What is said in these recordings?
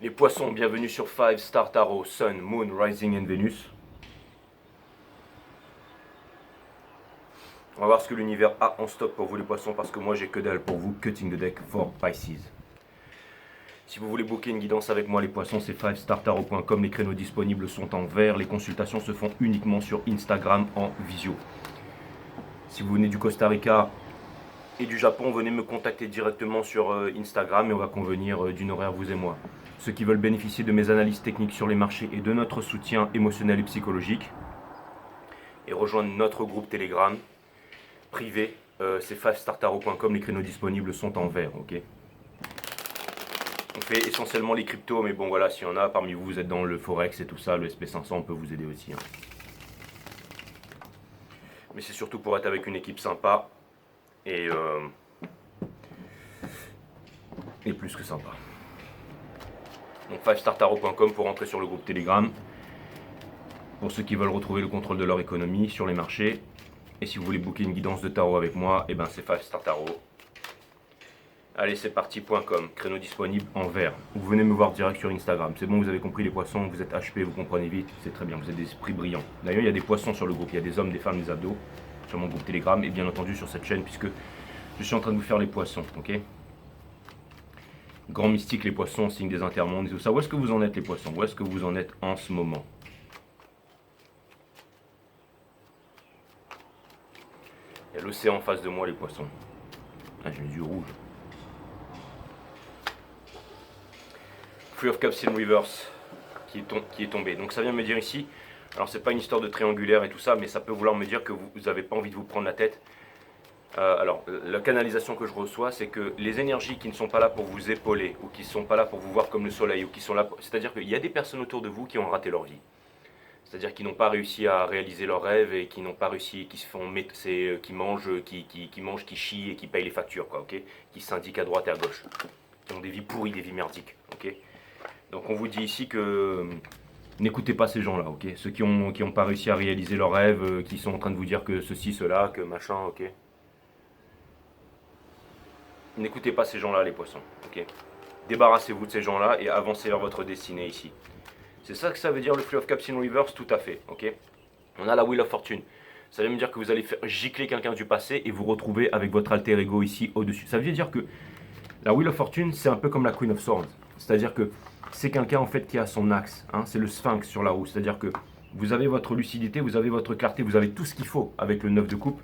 Les poissons, bienvenue sur 5 Star Tarot, Sun, Moon, Rising and Venus. On va voir ce que l'univers a en stock pour vous les poissons, parce que moi j'ai que dalle pour vous. Cutting the deck for Pisces. Si vous voulez booker une guidance avec moi les poissons, c'est 5startarot.com. Les créneaux disponibles sont en vert. Les consultations se font uniquement sur Instagram en visio. Si vous venez du Costa Rica et du Japon, venez me contacter directement sur Instagram et on va convenir d'une horaire vous et moi. Ceux qui veulent bénéficier de mes analyses techniques sur les marchés et de notre soutien émotionnel et psychologique et rejoindre notre groupe Telegram privé, c'est 5startarot.com. Les créneaux disponibles sont en vert, ok. On fait essentiellement les cryptos, mais bon voilà, s'il y en a parmi vous, vous êtes dans le Forex et tout ça, le SP500 on peut vous aider aussi. Hein. Mais c'est surtout pour être avec une équipe sympa et plus que sympa. Donc 5startarot.com pour rentrer sur le groupe Telegram. Pour ceux qui veulent retrouver le contrôle de leur économie sur les marchés. Et si vous voulez booker une guidance de tarot avec moi, et ben c'est 5startarot. Allez, c'est parti.com, créneau disponible en vert. Vous venez me voir direct sur Instagram. C'est bon, vous avez compris les poissons, vous êtes HP, vous comprenez vite, c'est très bien, vous êtes des esprits brillants. D'ailleurs, il y a des poissons sur le groupe, il y a des hommes, des femmes, des ados sur mon groupe Telegram et bien entendu sur cette chaîne puisque je suis en train de vous faire les poissons, ok. Grand mystique, les poissons, signe des intermondes et tout ça. Où est-ce que vous en êtes les poissons? Où est-ce que vous en êtes en ce moment? Il y a l'océan en face de moi les poissons. Ah, j'ai les yeux rouges. Three of Cups in Reverse qui est tombé. Donc ça vient me dire ici, alors c'est pas une histoire de triangulaire et tout ça, mais ça peut vouloir me dire que vous n'avez pas envie de vous prendre la tête. Alors la canalisation que je reçois, c'est que les énergies qui ne sont pas là pour vous épauler, ou qui ne sont pas là pour vous voir comme le soleil, ou qui sont là, c'est-à-dire qu'il y a des personnes autour de vous qui ont raté leur vie. C'est-à-dire qu'ils n'ont pas réussi à réaliser leurs rêves et qui n'ont pas réussi, qui se font, qui mangent, qui chient et qui payent les factures, quoi, ok, qui s'indiquent à droite et à gauche, qui ont des vies pourries, des vies merdiques, ok. Donc on vous dit ici que n'écoutez pas ces gens-là, ok. Ceux qui ont pas réussi à réaliser leurs rêves, qui sont en train de vous dire que ceci, cela, que machin, ok. N'écoutez pas ces gens-là, les poissons, ok. Débarrassez-vous de ces gens-là et avancez vers votre destinée ici. C'est ça que ça veut dire le Three of Cups in Reverse, tout à fait, ok. On a la Wheel of Fortune. Ça veut me dire que vous allez faire gicler quelqu'un du passé et vous retrouver avec votre alter ego ici au-dessus. Ça veut dire que la Wheel of Fortune, c'est un peu comme la Queen of Swords. C'est-à-dire que c'est quelqu'un en fait qui a son axe, hein, c'est le sphinx sur la roue. C'est-à-dire que vous avez votre lucidité, vous avez votre clarté, vous avez tout ce qu'il faut avec le 9 de coupe.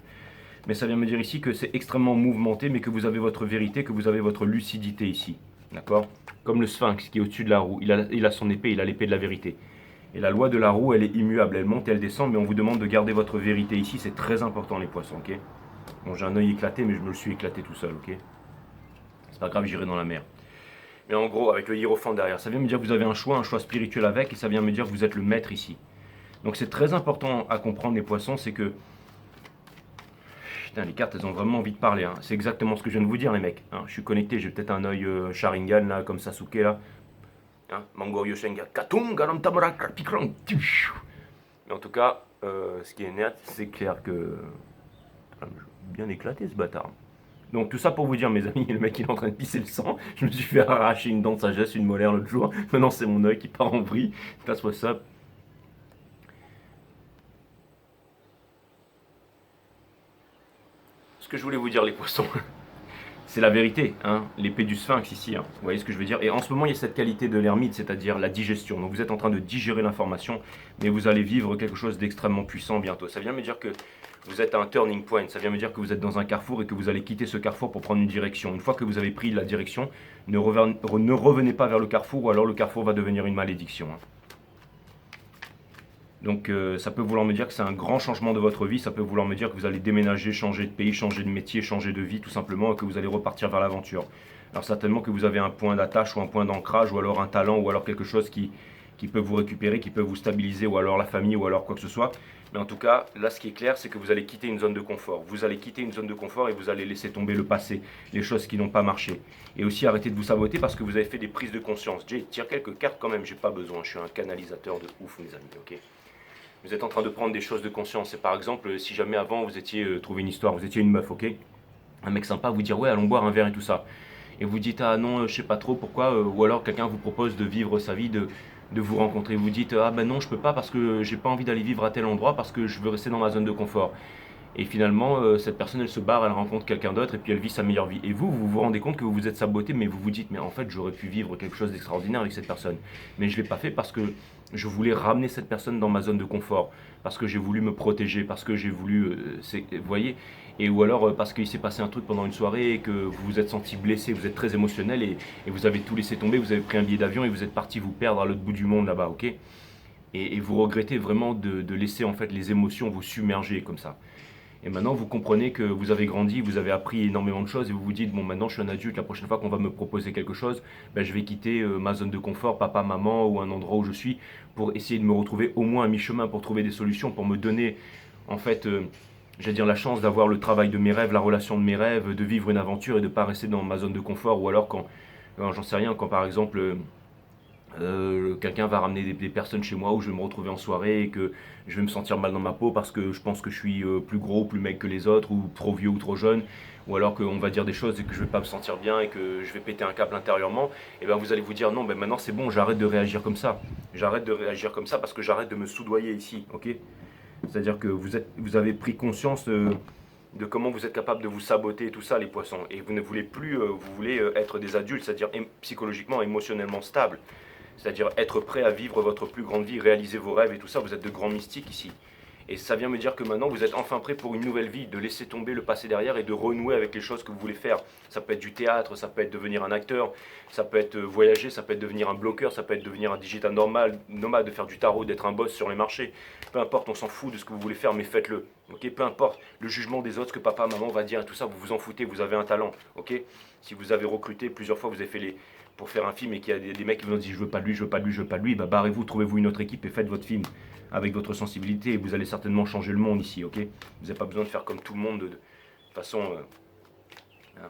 Mais ça vient me dire ici que c'est extrêmement mouvementé, mais que vous avez votre vérité, que vous avez votre lucidité ici. D'accord? Comme le sphinx qui est au-dessus de la roue. Il a son épée, il a l'épée de la vérité. Et la loi de la roue, elle est immuable, elle monte et elle descend, mais on vous demande de garder votre vérité ici. C'est très important les poissons, ok? Bon, j'ai un œil éclaté, mais je me le suis éclaté tout seul, ok? C'est pas grave, j'irai dans la mer. Mais en gros, avec le hiérophant derrière, ça vient me dire que vous avez un choix spirituel avec, et ça vient me dire que vous êtes le maître ici. Donc c'est très important à comprendre les poissons, c'est que... Putain, les cartes, elles ont vraiment envie de parler, hein. C'est exactement ce que je viens de vous dire, les mecs. Hein, je suis connecté, j'ai peut-être un œil Sharingan, là, comme Sasuke, là. Hein, Mangorio Shenga, Katung, Garam Tamara, Pikran. Mais en tout cas, ce qui est net, c'est clair que... Bien éclaté, ce bâtard. Donc tout ça pour vous dire, mes amis, le mec il est en train de pisser le sang. Je me suis fait arracher une dent de sagesse, une molaire l'autre jour. Maintenant c'est mon œil qui part en vrille. That's what's up. Ce que je voulais vous dire les poissons, c'est la vérité, hein, l'épée du sphinx ici, hein. Vous voyez ce que je veux dire? Et en ce moment il y a cette qualité de l'ermite, c'est-à-dire la digestion. Donc vous êtes en train de digérer l'information, mais vous allez vivre quelque chose d'extrêmement puissant bientôt. Ça vient me dire que vous êtes à un turning point, ça vient me dire que vous êtes dans un carrefour et que vous allez quitter ce carrefour pour prendre une direction. Une fois que vous avez pris la direction, ne revenez pas vers le carrefour ou alors le carrefour va devenir une malédiction, hein. Donc ça peut vouloir me dire que c'est un grand changement de votre vie, ça peut vouloir me dire que vous allez déménager, changer de pays, changer de métier, changer de vie tout simplement et que vous allez repartir vers l'aventure. Alors certainement que vous avez un point d'attache ou un point d'ancrage ou alors un talent ou alors quelque chose qui peut vous récupérer, qui peut vous stabiliser ou alors la famille ou alors quoi que ce soit. Mais en tout cas, là ce qui est clair c'est que vous allez quitter une zone de confort. Vous allez quitter une zone de confort et vous allez laisser tomber le passé, les choses qui n'ont pas marché. Et aussi arrêter de vous saboter parce que vous avez fait des prises de conscience. Jay, tire quelques cartes quand même, j'ai pas besoin, je suis un canalisateur de ouf mes amis, ok? Vous êtes en train de prendre des choses de conscience. Et par exemple, si jamais avant vous étiez trouvé une histoire, vous étiez une meuf, ok? Un mec sympa vous dire ouais allons boire un verre et tout ça. et vous dites ah non, je sais pas trop pourquoi, ou alors quelqu'un vous propose de vivre sa vie, de vous rencontrer, vous dites ah ben non, je peux pas parce que j'ai pas envie d'aller vivre à tel endroit parce que je veux rester dans ma zone de confort. Et finalement, cette personne, elle se barre, elle rencontre quelqu'un d'autre et puis elle vit sa meilleure vie. Et vous vous rendez compte que vous vous êtes saboté, mais vous vous dites, mais en fait, j'aurais pu vivre quelque chose d'extraordinaire avec cette personne. Mais je ne l'ai pas fait parce que je voulais ramener cette personne dans ma zone de confort, parce que j'ai voulu me protéger, parce que j'ai voulu, vous voyez, et ou alors parce qu'il s'est passé un truc pendant une soirée et que vous vous êtes senti blessé, vous êtes très émotionnel et vous avez tout laissé tomber, vous avez pris un billet d'avion et vous êtes parti vous perdre à l'autre bout du monde là-bas, ok? Et vous regrettez vraiment de laisser en fait les émotions vous submerger comme ça. Et maintenant, vous comprenez que vous avez grandi, vous avez appris énormément de choses et vous vous dites, bon, maintenant je suis un adulte, la prochaine fois qu'on va me proposer quelque chose, ben, je vais quitter ma zone de confort, papa, maman ou un endroit où je suis pour essayer de me retrouver au moins à mi-chemin, pour trouver des solutions, pour me donner, en fait, j'allais dire la chance d'avoir le travail de mes rêves, la relation de mes rêves, de vivre une aventure et de ne pas rester dans ma zone de confort ou alors quand j'en sais rien, quand par exemple quelqu'un va ramener des personnes chez moi où je vais me retrouver en soirée et que je vais me sentir mal dans ma peau parce que je pense que je suis plus gros, plus mec que les autres, ou trop vieux ou trop jeune, ou alors qu'on va dire des choses et que je vais pas me sentir bien et que je vais péter un câble intérieurement, et ben vous allez vous dire non, ben maintenant c'est bon, j'arrête de réagir comme ça. J'arrête de réagir comme ça parce que j'arrête de me soudoyer ici, ok? C'est-à-dire que vous avez pris conscience de comment vous êtes capable de vous saboter tout ça, les poissons, et vous ne voulez plus, vous voulez être des adultes, c'est-à-dire psychologiquement, émotionnellement stables. C'est-à-dire être prêt à vivre votre plus grande vie, réaliser vos rêves et tout ça. Vous êtes de grands mystiques ici. Et ça vient me dire que maintenant vous êtes enfin prêt pour une nouvelle vie, de laisser tomber le passé derrière et de renouer avec les choses que vous voulez faire. Ça peut être du théâtre, ça peut être devenir un acteur, ça peut être voyager, ça peut être devenir un bloqueur, ça peut être devenir un digital normal, nomade, de faire du tarot, d'être un boss sur les marchés. Peu importe, on s'en fout de ce que vous voulez faire, mais faites-le. Ok, peu importe le jugement des autres, ce que papa, maman va dire et tout ça, vous vous en foutez, vous avez un talent. Ok, si vous avez recruté plusieurs fois, vous avez fait les pour faire un film et qu'il y a des mecs qui vous ont dit je veux pas de lui, je veux pas de lui, je veux pas de lui, bah barrez-vous, trouvez-vous une autre équipe et faites votre film avec votre sensibilité et vous allez certainement changer le monde ici, ok? Vous n'avez pas besoin de faire comme tout le monde de façon, hein,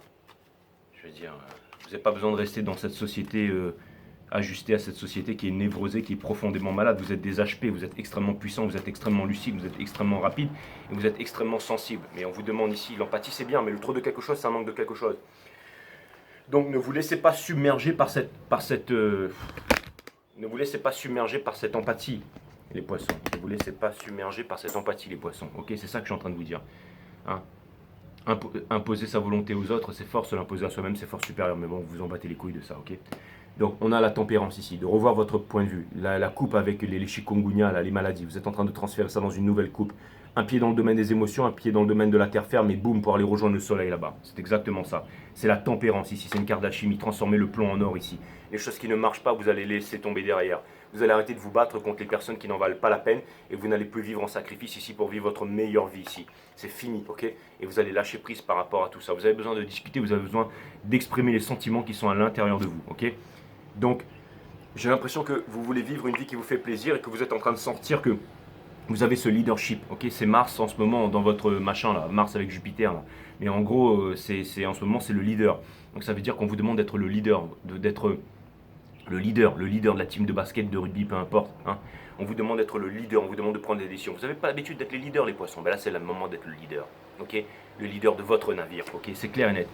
je veux dire, vous n'avez pas besoin de rester dans cette société ajustée à cette société qui est névrosée, qui est profondément malade. Vous êtes des HP, vous êtes extrêmement puissant, vous êtes extrêmement lucide, vous êtes extrêmement rapide et vous êtes extrêmement sensible. Mais on vous demande ici, l'empathie c'est bien, mais le trop de quelque chose, c'est un manque de quelque chose. Donc ne vous laissez pas submerger ne vous laissez pas submerger par cette empathie, les poissons. Ne vous laissez pas submerger par cette empathie, les poissons. Ok, c'est ça que je suis en train de vous dire. Hein, imposer sa volonté aux autres, c'est fort. Se l'imposer à soi-même, c'est fort supérieur. Mais bon, vous en battez les couilles de ça, ok? Donc on a la tempérance ici, de revoir votre point de vue. La coupe avec les chikungunya, là, les maladies. Vous êtes en train de transférer ça dans une nouvelle coupe. Un pied dans le domaine des émotions, un pied dans le domaine de la terre ferme, et boum, pour aller rejoindre le soleil là-bas. C'est exactement ça. C'est la tempérance ici, c'est une carte d'alchimie. Transformer le plomb en or ici. Les choses qui ne marchent pas, vous allez laisser tomber derrière. Vous allez arrêter de vous battre contre les personnes qui n'en valent pas la peine et vous n'allez plus vivre en sacrifice ici pour vivre votre meilleure vie ici. C'est fini, ok? Et vous allez lâcher prise par rapport à tout ça. Vous avez besoin de discuter, vous avez besoin d'exprimer les sentiments qui sont à l'intérieur de vous, ok? Donc, j'ai l'impression que vous voulez vivre une vie qui vous fait plaisir et que vous êtes en train de sentir que vous avez ce leadership, ok? C'est Mars en ce moment dans votre machin là, Mars avec Jupiter là. Mais en gros, c'est en ce moment c'est le leader. Donc ça veut dire qu'on vous demande d'être le leader, d'être le leader de la team de basket, de rugby, peu importe. Hein. On vous demande d'être le leader, on vous demande de prendre des décisions. Vous n'avez pas l'habitude d'être les leaders, les poissons. Ben là, c'est le moment d'être le leader, ok? Le leader de votre navire, ok? C'est clair et net.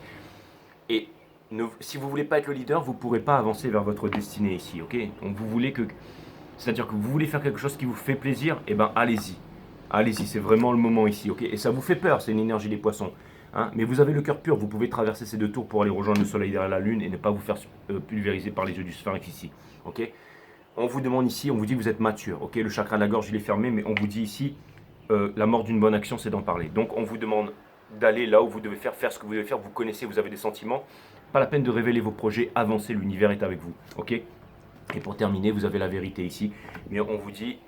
Et si vous ne voulez pas être le leader, vous ne pourrez pas avancer vers votre destinée ici, ok? Donc vous voulez que, c'est-à-dire que vous voulez faire quelque chose qui vous fait plaisir, et ben allez-y. Allez-y, c'est vraiment le moment ici, ok? Et ça vous fait peur, c'est une énergie des poissons. Hein, mais vous avez le cœur pur, vous pouvez traverser ces deux tours pour aller rejoindre le soleil derrière la lune et ne pas vous faire pulvériser par les yeux du sphinx ici. Ok? On vous demande ici, on vous dit vous êtes mature. Ok? Le chakra de la gorge il est fermé, mais on vous dit ici la mort d'une bonne action c'est d'en parler. Donc on vous demande d'aller là où vous devez faire ce que vous devez faire. Vous connaissez, vous avez des sentiments. Pas la peine de révéler vos projets, avancez, l'univers est avec vous. Ok? Et pour terminer, vous avez la vérité ici. Mais on vous dit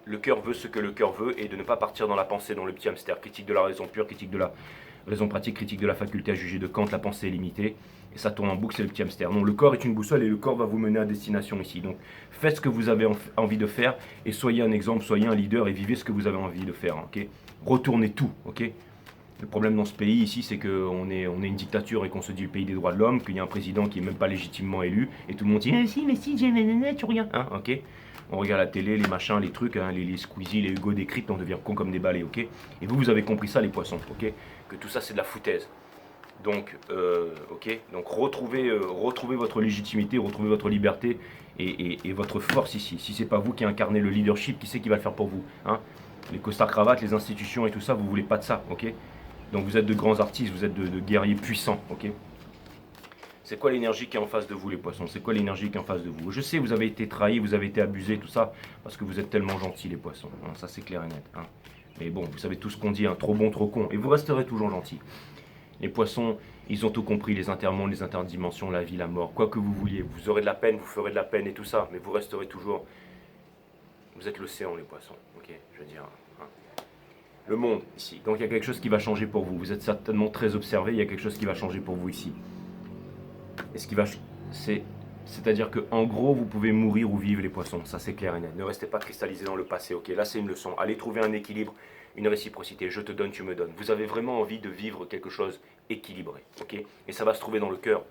le cœur veut ce que le cœur veut et de ne pas partir dans la pensée, dans le petit hamster. Critique de la raison pure, critique de la raison pratique, critique de la faculté à juger de Kant, la pensée est limitée. Et ça tourne en boucle, c'est le petit hamster. Non, le corps est une boussole et le corps va vous mener à destination ici. Donc faites ce que vous avez envie de faire et soyez un exemple, soyez un leader et vivez ce que vous avez envie de faire. Ok? Retournez tout. Ok? Le problème dans ce pays ici, c'est qu'on est une dictature et qu'on se dit le pays des droits de l'homme, qu'il y a un président qui n'est même pas légitimement élu, et tout le monde dit mais si, tu regardes. Hein, ok? On regarde la télé, les machins, les trucs, hein, les Squeezie, les Hugo Décrypte, on devient con comme des balais, ok? Et vous avez compris ça, les poissons, ok? Que tout ça, c'est de la foutaise. Donc, ok, donc retrouvez votre légitimité, retrouvez votre liberté et votre force ici. Si c'est pas vous qui incarnez le leadership, qui c'est qui va le faire pour vous, hein? Les costards cravates, les institutions et tout ça, vous voulez pas de ça, ok? Donc vous êtes de grands artistes, vous êtes de guerriers puissants, ok? C'est quoi l'énergie qui est en face de vous, les poissons? C'est quoi l'énergie qui est en face de vous? Je sais, vous avez été trahis, vous avez été abusés, tout ça, parce que vous êtes tellement gentils, les poissons, hein, ça c'est clair et net, hein. Mais bon, vous savez tout ce qu'on dit, hein, trop bon, trop con, et vous resterez toujours gentils. Les poissons, ils ont tout compris, les intermondes, les interdimensions, la vie, la mort, quoi que vous vouliez. Vous aurez de la peine, vous ferez de la peine et tout ça, mais vous resterez toujours... Vous êtes l'océan, les poissons, ok? Je veux dire, hein. Le monde, ici. Donc il y a quelque chose qui va changer pour vous. Vous êtes certainement très observé, il y a quelque chose qui va changer pour vous ici. Et ce qui va... C'est-à-dire qu'en gros, vous pouvez mourir ou vivre, les poissons. Ça, c'est clair et net. Ne restez pas cristallisé dans le passé, ok? Là, c'est une leçon. Allez trouver un équilibre, une réciprocité. Je te donne, tu me donnes. Vous avez vraiment envie de vivre quelque chose équilibré, ok? Et ça va se trouver dans le cœur.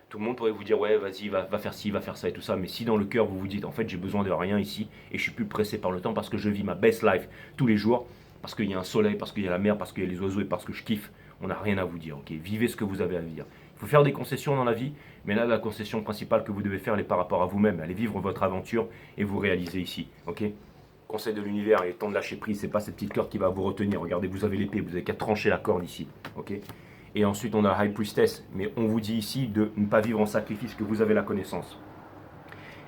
Tout le monde pourrait vous dire, ouais, vas-y, va faire ci, va faire ça et tout ça. Mais si dans le cœur, vous vous dites, en fait, j'ai besoin de rien ici et je suis plus pressé par le temps parce que je vis ma best life tous les jours, parce qu'il y a un soleil, parce qu'il y a la mer, parce qu'il y a les oiseaux et parce que je kiffe, on n'a rien à vous dire, ok? Vivez ce que vous avez à vivre. Il faut faire des concessions dans la vie, mais là, la concession principale que vous devez faire, elle est par rapport à vous-même. Allez vivre votre aventure et vous réaliser ici, ok? Conseil de l'univers, il est temps de lâcher prise, c'est pas cette petite corde qui va vous retenir. Regardez, vous avez l'épée, vous avez qu'à trancher la corde ici, ok? Et ensuite, on a la High Priestess, mais on vous dit ici de ne pas vivre en sacrifice, que vous avez la connaissance.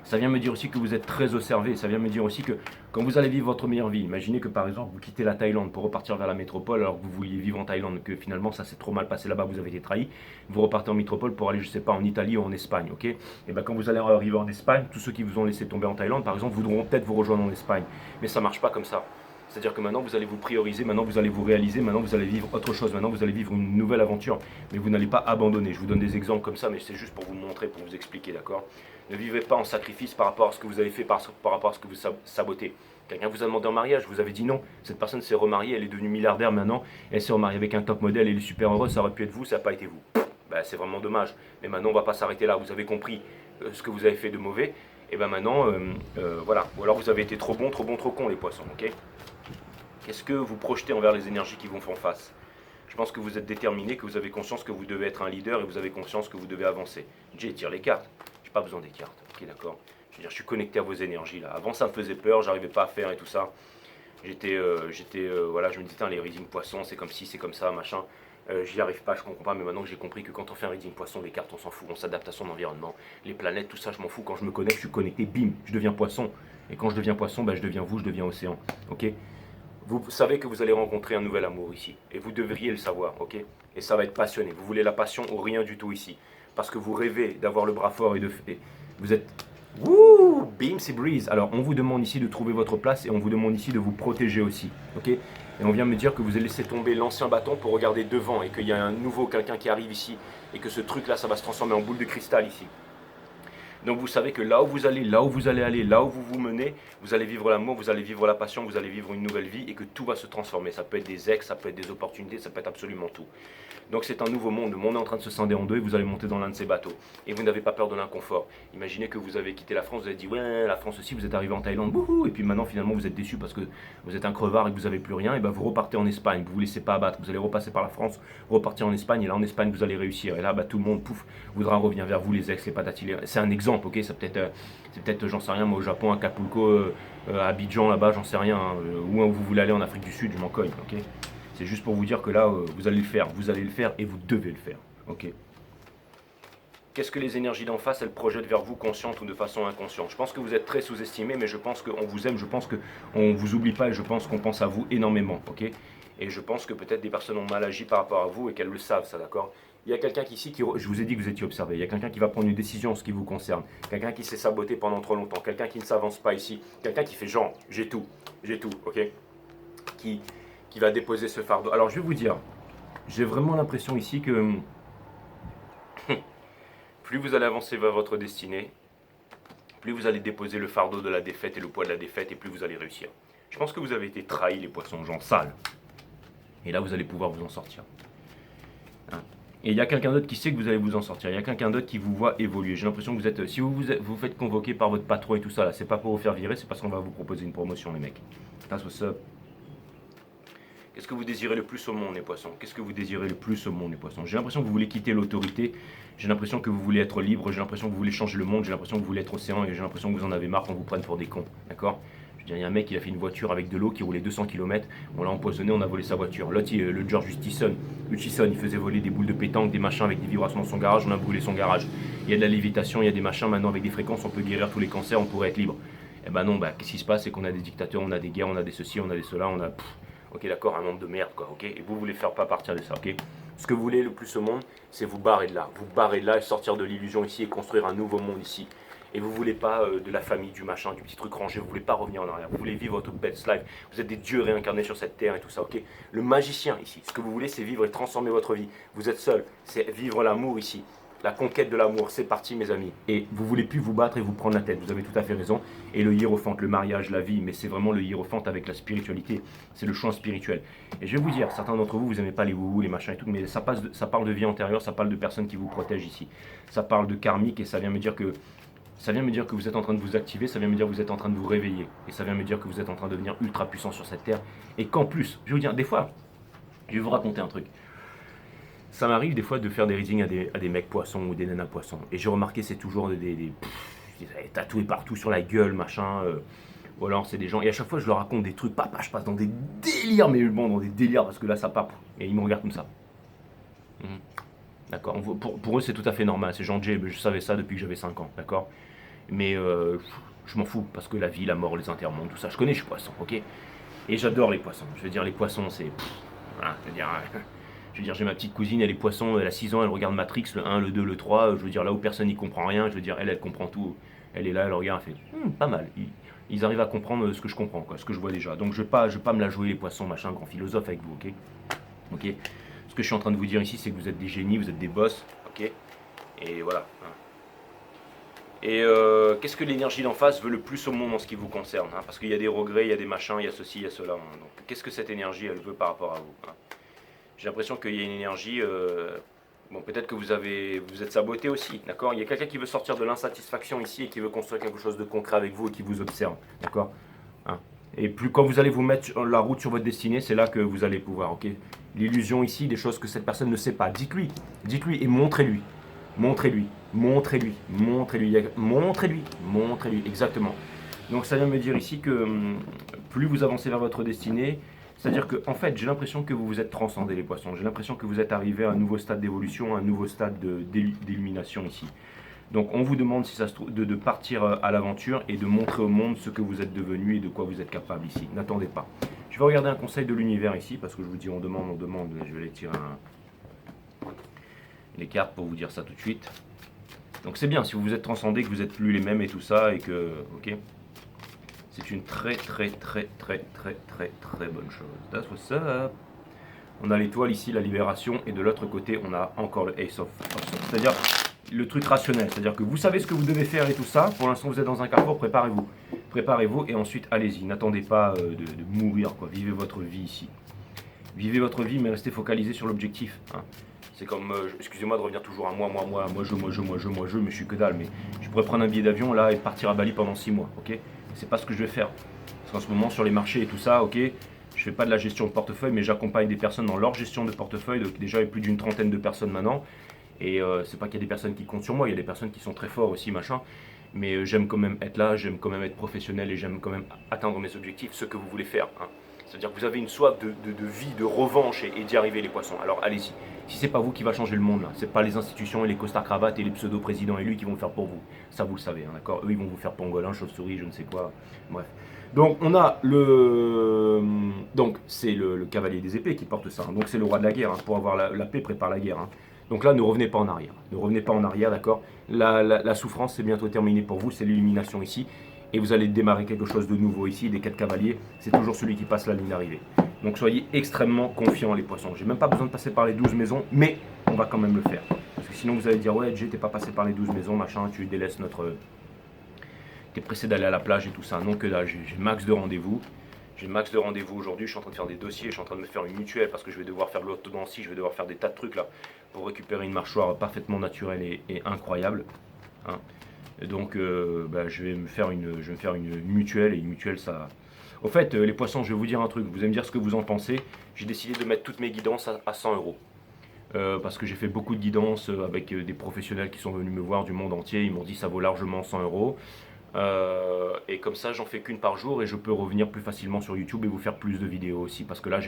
Ça vient me dire aussi que vous êtes très observé, ça vient me dire aussi que quand vous allez vivre votre meilleure vie, imaginez que par exemple vous quittez la Thaïlande pour repartir vers la métropole alors que vous vouliez vivre en Thaïlande, que finalement ça s'est trop mal passé là-bas, vous avez été trahi, vous repartez en métropole pour aller je sais pas en Italie ou en Espagne, ok? Et bien quand vous allez arriver en Espagne, tous ceux qui vous ont laissé tomber en Thaïlande par exemple voudront peut-être vous rejoindre en Espagne, mais ça marche pas comme ça. C'est-à-dire que maintenant vous allez vous prioriser, maintenant vous allez vous réaliser, maintenant vous allez vivre autre chose, maintenant vous allez vivre une nouvelle aventure, mais vous n'allez pas abandonner. Je vous donne des exemples comme ça, mais c'est juste pour vous montrer, pour vous expliquer, d'accord? Ne vivez pas en sacrifice par rapport à ce que vous avez fait, par rapport à ce que vous sabotez. Quelqu'un vous a demandé en mariage, vous avez dit non. Cette personne s'est remariée, elle est devenue milliardaire maintenant, elle s'est remariée avec un top modèle, elle est super heureuse, ça aurait pu être vous, ça n'a pas été vous. Ben, c'est vraiment dommage. Mais maintenant, on ne va pas s'arrêter là. Vous avez compris ce que vous avez fait de mauvais. Et ben maintenant, voilà. Ou alors vous avez été trop bon, trop bon, trop con, les poissons, ok? Qu'est-ce que vous projetez envers les énergies qui vous font face? Je pense que vous êtes déterminé, que vous avez conscience que vous devez être un leader et vous avez conscience que vous devez avancer. Jay, tire les cartes. J'ai pas besoin des cartes. Ok, d'accord. Je veux dire, je suis connecté à vos énergies là. Avant, ça me faisait peur, j'arrivais pas à faire et tout ça. Voilà, je me disais, les reading poissons, c'est comme ci, c'est comme ça, machin. J'y arrive pas, je comprends pas, mais maintenant que j'ai compris que quand on fait un reading poisson, les cartes, on s'en fout, on s'adapte à son environnement. Les planètes, tout ça, je m'en fous. Quand je me connecte, je suis connecté, bim, je deviens poisson. Et quand je deviens poisson, je deviens vous, je deviens océan. Ok? Vous savez que vous allez rencontrer un nouvel amour ici. Et vous devriez le savoir, ok? Et ça va être passionné. Vous voulez la passion ou rien du tout ici. Parce que vous rêvez d'avoir le bras fort et vous êtes... Wouh! Bim, c'est Breeze. Alors, on vous demande ici de trouver votre place et on vous demande ici de vous protéger aussi, ok? Et on vient me dire que vous avez laissé tomber l'ancien bâton pour regarder devant et qu'il y a un nouveau quelqu'un qui arrive ici et que ce truc-là, ça va se transformer en boule de cristal ici. Donc vous savez que là où vous allez, là où vous allez aller, là où vous vous menez, vous allez vivre l'amour, vous allez vivre la passion, vous allez vivre une nouvelle vie et que tout va se transformer. Ça peut être des ex, ça peut être des opportunités, ça peut être absolument tout. Donc c'est un nouveau monde, le monde est en train de se scinder en deux et vous allez monter dans l'un de ces bateaux. Et vous n'avez pas peur de l'inconfort. Imaginez que vous avez quitté la France, vous avez dit ouais, la France aussi, vous êtes arrivé en Thaïlande, bouhou, et puis maintenant finalement vous êtes déçu parce que vous êtes un crevard et que vous n'avez plus rien, et ben vous repartez en Espagne, vous ne vous laissez pas abattre, vous allez repasser par la France, repartir en Espagne, et là en Espagne vous allez réussir. Et là tout le monde, pouf, voudra revenir vers vous, les ex, les patatis. C'est un exemple, ok, c'est peut-être, j'en sais rien, moi au Japon, à Acapulco, à Abidjan là-bas, j'en sais rien, hein, où vous voulez aller en Afrique du Sud, je m'en cogne, ok. C'est juste pour vous dire que là, vous allez le faire et vous devez le faire. Ok. Qu'est-ce que les énergies d'en face, elles projettent vers vous, conscientes ou de façon inconsciente? Je pense que vous êtes très sous-estimé, mais je pense qu'on vous aime, je pense qu'on ne vous oublie pas et je pense qu'on pense à vous énormément. Ok. Et je pense que peut-être des personnes ont mal agi par rapport à vous et qu'elles le savent, ça, d'accord? Il y a quelqu'un ici qui, je vous ai dit que vous étiez observé, il y a quelqu'un qui va prendre une décision en ce qui vous concerne, quelqu'un qui s'est saboté pendant trop longtemps, quelqu'un qui ne s'avance pas ici, quelqu'un qui fait genre, j'ai tout, ok? Qui va déposer ce fardeau. Alors je vais vous dire, j'ai vraiment l'impression ici que plus vous allez avancer vers votre destinée, plus vous allez déposer le fardeau de la défaite et le poids de la défaite et plus vous allez réussir. Je pense que vous avez été trahis, les poissons, gens sales. Et là, vous allez pouvoir vous en sortir. Hein? Et il y a quelqu'un d'autre qui sait que vous allez vous en sortir. Il y a quelqu'un d'autre qui vous voit évoluer. J'ai l'impression que vous êtes... Si vous faites convoquer par votre patron et tout ça, là, c'est pas pour vous faire virer, c'est parce qu'on va vous proposer une promotion, les mecs. That's what's up. Qu'est-ce que vous désirez le plus au monde, les poissons? Qu'est-ce que vous désirez le plus au monde, les poissons? J'ai l'impression que vous voulez quitter l'autorité, j'ai l'impression que vous voulez être libre, j'ai l'impression que vous voulez changer le monde, j'ai l'impression que vous voulez être océan et j'ai l'impression que vous en avez marre qu'on vous prenne pour des cons, d'accord? Je veux dire, il y a un mec, il a fait une voiture avec de l'eau qui roulait 200 km, on l'a empoisonné, on a volé sa voiture. L'autre, le George Hutchison, il faisait voler des boules de pétanque, des machins avec des vibrations dans son garage, on a brûlé son garage. Il y a de la lévitation, il y a des machins maintenant avec des fréquences, on peut guérir tous les cancers, on pourrait être libre. Eh ben non, qu'est-ce qui se passe? C'est qu'on a des dictateurs, on a des guerres, on a des ceci, on a des cela, on a... Ok, d'accord, un monde de merde, quoi, ok? Et vous voulez faire pas partir de ça, ok? Ce que vous voulez le plus au monde, c'est vous barrer de là. Vous barrer de là et sortir de l'illusion ici et construire un nouveau monde ici. Et vous voulez pas de la famille, du machin, du petit truc rangé, vous voulez pas revenir en arrière. Vous voulez vivre votre best life. Vous êtes des dieux réincarnés sur cette terre et tout ça, ok? Le magicien ici, ce que vous voulez, c'est vivre et transformer votre vie. Vous êtes seul, c'est vivre l'amour ici. La conquête de l'amour, c'est parti mes amis. Et vous voulez plus vous battre et vous prendre la tête, vous avez tout à fait raison. Et le hiérophante, le mariage, la vie, mais c'est vraiment le hiérophante avec la spiritualité. C'est le choix spirituel. Et je vais vous dire, certains d'entre vous, vous n'aimez pas les wouhou, les machins et tout, mais ça parle de vie antérieure, ça parle de personnes qui vous protègent ici. Ça parle de karmique et ça vient me dire que vous êtes en train de vous activer, ça vient me dire que vous êtes en train de vous réveiller. Et ça vient me dire que vous êtes en train de devenir ultra puissant sur cette terre. Et qu'en plus, je vais vous dire, des fois, je vais vous raconter un truc. Ça m'arrive des fois de faire des readings à des mecs poissons ou des nanas poissons. Et j'ai remarqué, c'est toujours des tatoués partout sur la gueule, machin. Ou alors c'est des gens. Et à chaque fois, je leur raconte des trucs. Papa, je passe dans des délires, mais bon, dans des délires parce que là, ça part. Et ils me regardent comme ça. D'accord. Pour eux, c'est tout à fait normal. C'est genre, je savais ça depuis que j'avais 5 ans. D'accord. Mais je m'en fous parce que la vie, la mort, les enterrements, tout ça, je connais, je suis poisson, ok. Et j'adore les poissons. Je veux dire, les poissons, c'est. Voilà, je veux dire, j'ai ma petite cousine, elle est poisson, elle a 6 ans, elle regarde Matrix, le 1, le 2, le 3. Je veux dire, là où personne n'y comprend rien, je veux dire, elle comprend tout. Elle est là, elle regarde, elle fait pas mal. Ils arrivent à comprendre ce que je comprends, quoi, ce que je vois déjà. Donc je vais pas me la jouer les poissons, machin, grand philosophe avec vous, ok. Ok. Ce que je suis en train de vous dire ici, c'est que vous êtes des génies, vous êtes des boss, ok. Et voilà. Et qu'est-ce que l'énergie d'en face veut le plus au monde en ce qui vous concerne, hein? Parce qu'il y a des regrets, il y a des machins, il y a ceci, il y a cela. Hein. Donc qu'est-ce que cette énergie, elle veut par rapport à vous, hein? J'ai l'impression qu'il y a une énergie. Bon, peut-être que vous êtes saboté aussi, d'accord. Il y a quelqu'un qui veut sortir de l'insatisfaction ici et qui veut construire quelque chose de concret avec vous et qui vous observe, d'accord, hein. Et plus quand vous allez vous mettre sur la route sur votre destinée, c'est là que vous allez pouvoir, ok. L'illusion ici, des choses que cette personne ne sait pas. Dites-lui et montrez-lui. Montrez-lui, montrez-lui, montrez-lui, montrez-lui, montrez-lui, exactement. Donc ça vient me dire ici que plus vous avancez vers votre destinée, c'est-à-dire que en fait j'ai l'impression que vous vous êtes transcendé les poissons, j'ai l'impression que vous êtes arrivé à un nouveau stade d'évolution, un nouveau stade d'illumination ici. Donc on vous demande si ça se trouve, de partir à l'aventure et de montrer au monde ce que vous êtes devenu et de quoi vous êtes capable ici. N'attendez pas. Je vais regarder un conseil de l'univers ici parce que je vous dis on demande, je vais aller tirer les cartes pour vous dire ça tout de suite. Donc c'est bien si vous vous êtes transcendé, que vous n'êtes plus les mêmes et tout ça et que, ok, c'est une très bonne chose. That's what's up. On a l'étoile ici, la libération, et de l'autre côté on a encore le Ace of Swords. C'est-à-dire le truc rationnel, c'est-à-dire que vous savez ce que vous devez faire et tout ça. Pour l'instant vous êtes dans un carrefour, préparez-vous et ensuite allez-y. N'attendez pas de mourir, quoi. Vivez votre vie ici. Vivez votre vie mais restez focalisé sur l'objectif, hein. C'est comme, excusez-moi de revenir toujours à moi, je, mais je suis que dalle. Mais je pourrais prendre un billet d'avion là et partir à Bali pendant 6 mois, ok. C'est pas ce que je vais faire. Parce qu'en ce moment, sur les marchés et tout ça, ok, je fais pas de la gestion de portefeuille, mais j'accompagne des personnes dans leur gestion de portefeuille. Donc déjà, il y a plus d'une trentaine de personnes maintenant. Et c'est pas qu'il y a des personnes qui comptent sur moi, il y a des personnes qui sont très forts aussi, machin. Mais j'aime quand même être là, j'aime quand même être professionnel et j'aime quand même atteindre mes objectifs, ce que vous voulez faire, hein. C'est-à-dire que vous avez une soif de vie, de revanche et d'y arriver les poissons. Alors allez-y. Si c'est pas vous qui va changer le monde là, c'est pas les institutions et les costards cravates et les pseudo-présidents élus qui vont le faire pour vous. Ça vous le savez, hein, d'accord. Eux ils vont vous faire pangolin, chauve-souris, je ne sais quoi. Bref. Donc on a donc c'est le cavalier des épées qui porte ça. Hein. Donc c'est le roi de la guerre. Hein. Pour avoir la paix prépare la guerre. Hein. Donc là ne revenez pas en arrière. Ne revenez pas en arrière, d'accord. La souffrance c'est bientôt terminé pour vous, c'est l'illumination ici. Et vous allez démarrer quelque chose de nouveau ici, des 4 cavaliers, c'est toujours celui qui passe la ligne d'arrivée. Donc soyez extrêmement confiants les poissons. J'ai même pas besoin de passer par les 12 maisons, mais on va quand même le faire. Parce que sinon vous allez dire, ouais Jay, t'es pas passé par les 12 maisons, machin, tu délaisses notre... T'es pressé d'aller à la plage et tout ça. Non que là, j'ai max de rendez-vous. J'ai max de rendez-vous aujourd'hui, je suis en train de faire des dossiers, je suis en train de me faire une mutuelle parce que je vais devoir faire de l'orthodontie, je vais devoir faire des tas de trucs là pour récupérer une mâchoire parfaitement naturelle et incroyable. Hein. Et donc je vais me faire une mutuelle et une mutuelle ça... Au fait, les poissons, je vais vous dire un truc, vous allez me dire ce que vous en pensez. J'ai décidé de mettre toutes mes guidances à 100 euros. Parce que j'ai fait beaucoup de guidances avec des professionnels qui sont venus me voir du monde entier. Ils m'ont dit ça vaut largement 100 euros. Et comme ça, j'en fais qu'une par jour et je peux revenir plus facilement sur YouTube et vous faire plus de vidéos aussi. Parce que là,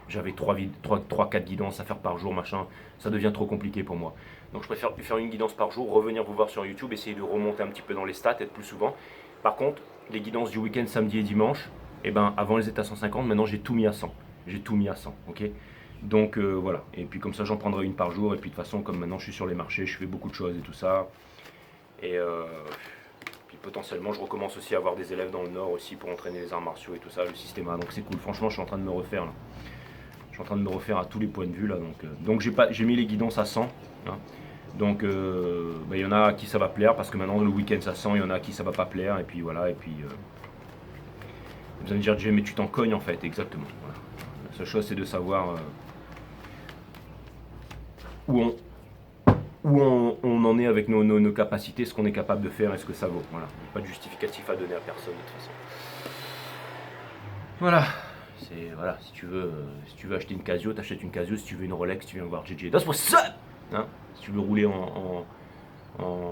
j'avais 3-4 guidances à faire par jour, machin. Ça devient trop compliqué pour moi. Donc je préfère faire une guidance par jour, revenir vous voir sur YouTube, essayer de remonter un petit peu dans les stats, être plus souvent. Par contre, les guidances du week-end, samedi et dimanche, eh ben, avant elles étaient à 150, maintenant j'ai tout mis à 100. J'ai tout mis à 100, ok. Donc voilà. Et puis comme ça, j'en prendrai une par jour. Et puis de toute façon, comme maintenant je suis sur les marchés, je fais beaucoup de choses et tout ça. Et puis potentiellement, je recommence aussi à avoir des élèves dans le Nord aussi pour entraîner les arts martiaux et tout ça, le système A. Donc c'est cool. Franchement, je suis en train de me refaire là. Je suis en train de me refaire à tous les points de vue là. Donc j'ai mis les guidances à 100. Hein. Donc il y en a à qui ça va plaire parce que maintenant le week-end ça 100, il y en a à qui ça va pas plaire. Et puis voilà. Et puis vous allez me dire, Jay, mais tu t'en cognes en fait. Exactement. Voilà. La seule chose, c'est de savoir où on en est avec nos capacités, ce qu'on est capable de faire et ce que ça vaut. Voilà. Pas de justificatif à donner à personne de toute façon. Voilà. Voilà, si tu veux acheter une Casio, t'achètes une Casio. Si tu veux une Rolex, tu viens voir JJ. That's what's up. Hein, si tu veux rouler en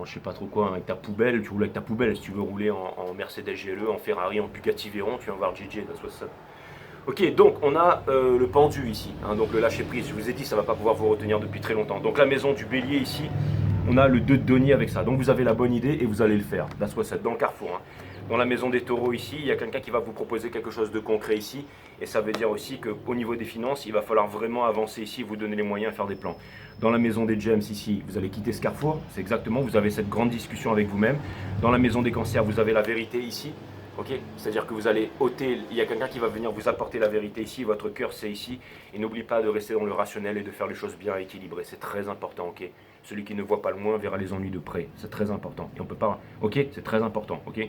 je sais pas trop quoi avec ta poubelle, tu roules avec ta poubelle. Si tu veux rouler en Mercedes GLE, en Ferrari, en Bugatti Veyron, tu viens voir JJ. That's what's up. Ok, donc on a le pendu ici, hein, donc le lâcher prise. Je vous ai dit, ça ne va pas pouvoir vous retenir depuis très longtemps. Donc la maison du bélier ici, on a le 2 de denier avec ça. Donc vous avez la bonne idée et vous allez le faire. That's what's up, dans le carrefour. Hein. Dans la maison des taureaux ici, il y a quelqu'un qui va vous proposer quelque chose de concret ici. Et ça veut dire aussi qu'au niveau des finances, il va falloir vraiment avancer ici, vous donner les moyens à faire des plans. Dans la maison des gems ici, vous allez quitter ce carrefour. C'est exactement, vous avez cette grande discussion avec vous-même. Dans la maison des cancers, vous avez la vérité ici. Okay, c'est-à-dire que vous allez ôter, il y a quelqu'un qui va venir vous apporter la vérité ici, votre cœur c'est ici, et n'oublie pas de rester dans le rationnel et de faire les choses bien équilibrées, c'est très important, ok. Celui qui ne voit pas le moins verra les ennuis de près, c'est très important, et on peut pas, ok, c'est très important, ok.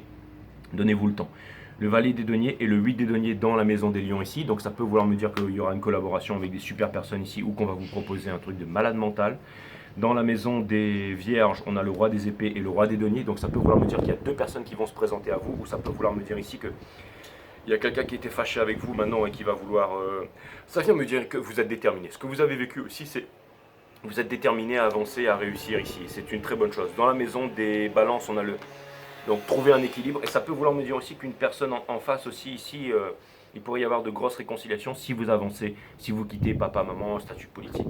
Donnez-vous le temps. Le valet des deniers et le 8 des deniers dans la maison des lions ici, donc ça peut vouloir me dire qu'il y aura une collaboration avec des super personnes ici, ou qu'on va vous proposer un truc de malade mental. Dans la maison des vierges, on a le roi des épées et le roi des deniers. Donc ça peut vouloir me dire qu'il y a deux personnes qui vont se présenter à vous. Ou ça peut vouloir me dire ici qu'il y a quelqu'un qui était fâché avec vous maintenant et qui va vouloir... Ça vient me dire que vous êtes déterminé. Ce que vous avez vécu aussi, c'est... Vous êtes déterminé à avancer, à réussir ici. C'est une très bonne chose. Dans la maison des balances, on a le... Donc trouver un équilibre. Et ça peut vouloir me dire aussi qu'une personne en face aussi ici... il pourrait y avoir de grosses réconciliations si vous avancez, si vous quittez papa, maman, statut politique...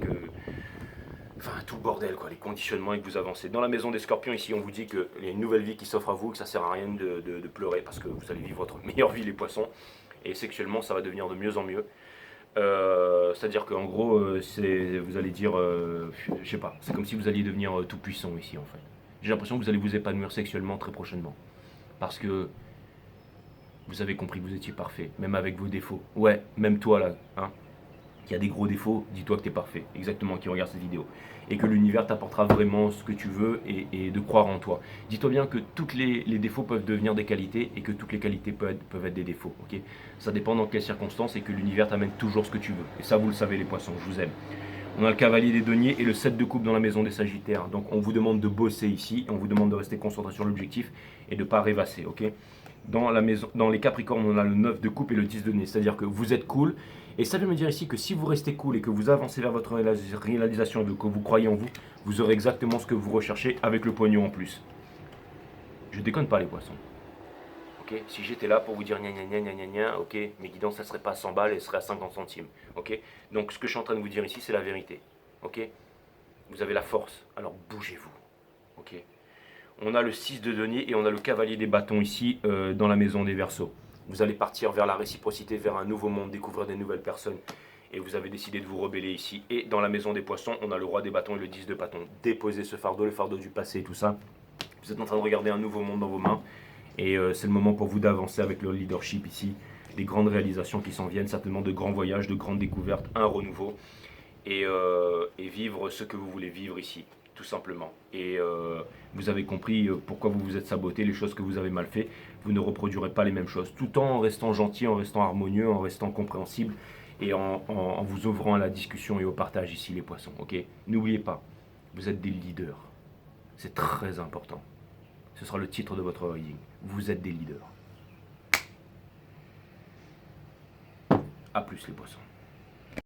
Enfin, tout le bordel, quoi, les conditionnements et que vous avancez. Dans la maison des scorpions, ici, on vous dit qu'il y a une nouvelle vie qui s'offre à vous, que ça sert à rien de pleurer parce que vous allez vivre votre meilleure vie, les poissons. Et sexuellement, ça va devenir de mieux en mieux. C'est-à-dire qu'en gros, vous allez dire, je sais pas, c'est comme si vous alliez devenir tout puissant ici, en fait. J'ai l'impression que vous allez vous épanouir sexuellement très prochainement. Parce que vous avez compris que vous étiez parfait, même avec vos défauts. Ouais, même toi, là, hein. Qui a des gros défauts, dis-toi que tu es parfait, exactement, qui regarde cette vidéo. Et que l'univers t'apportera vraiment ce que tu veux et de croire en toi. Dis-toi bien que tous les défauts peuvent devenir des qualités et que toutes les qualités peuvent être des défauts. Okay, ça dépend dans quelles circonstances et que l'univers t'amène toujours ce que tu veux. Et ça, vous le savez, les poissons, je vous aime. On a le cavalier des deniers et le 7 de coupe dans la maison des sagittaires. Donc on vous demande de bosser ici, on vous demande de rester concentré sur l'objectif et de ne pas rêvasser. Ok, dans les capricornes, on a le 9 de coupe et le 10 de nez. C'est-à-dire que vous êtes cool. Et ça veut me dire ici que si vous restez cool et que vous avancez vers votre réalisation, que vous croyez en vous, vous aurez exactement ce que vous recherchez avec le pognon en plus. Je déconne pas les poissons. Ok, si j'étais là pour vous dire gna gna gna gna gna gna, ok, mes guidances ça serait pas à 100 balles, elles seraient à 50 centimes. Ok, donc ce que je suis en train de vous dire ici, c'est la vérité. Ok, vous avez la force, alors bougez-vous. Ok, on a le 6 de denier et on a le cavalier des bâtons ici dans la maison des Verseaux. Vous allez partir vers la réciprocité, vers un nouveau monde, découvrir des nouvelles personnes. Et vous avez décidé de vous rebeller ici. Et dans la maison des poissons, on a le roi des bâtons et le 10 de bâtons. Déposez ce fardeau, le fardeau du passé et tout ça. Vous êtes en train de regarder un nouveau monde dans vos mains. Et c'est le moment pour vous d'avancer avec le leadership ici. Des grandes réalisations qui s'en viennent, certainement de grands voyages, de grandes découvertes, un renouveau. Et vivre ce que vous voulez vivre ici. Tout simplement. Et vous avez compris pourquoi vous vous êtes saboté, les choses que vous avez mal fait. Vous ne reproduirez pas les mêmes choses, tout en restant gentil, en restant harmonieux, en restant compréhensible et en vous ouvrant à la discussion et au partage ici, les poissons. Ok, n'oubliez pas, vous êtes des leaders. C'est très important. Ce sera le titre de votre reading. Vous êtes des leaders. A plus les poissons.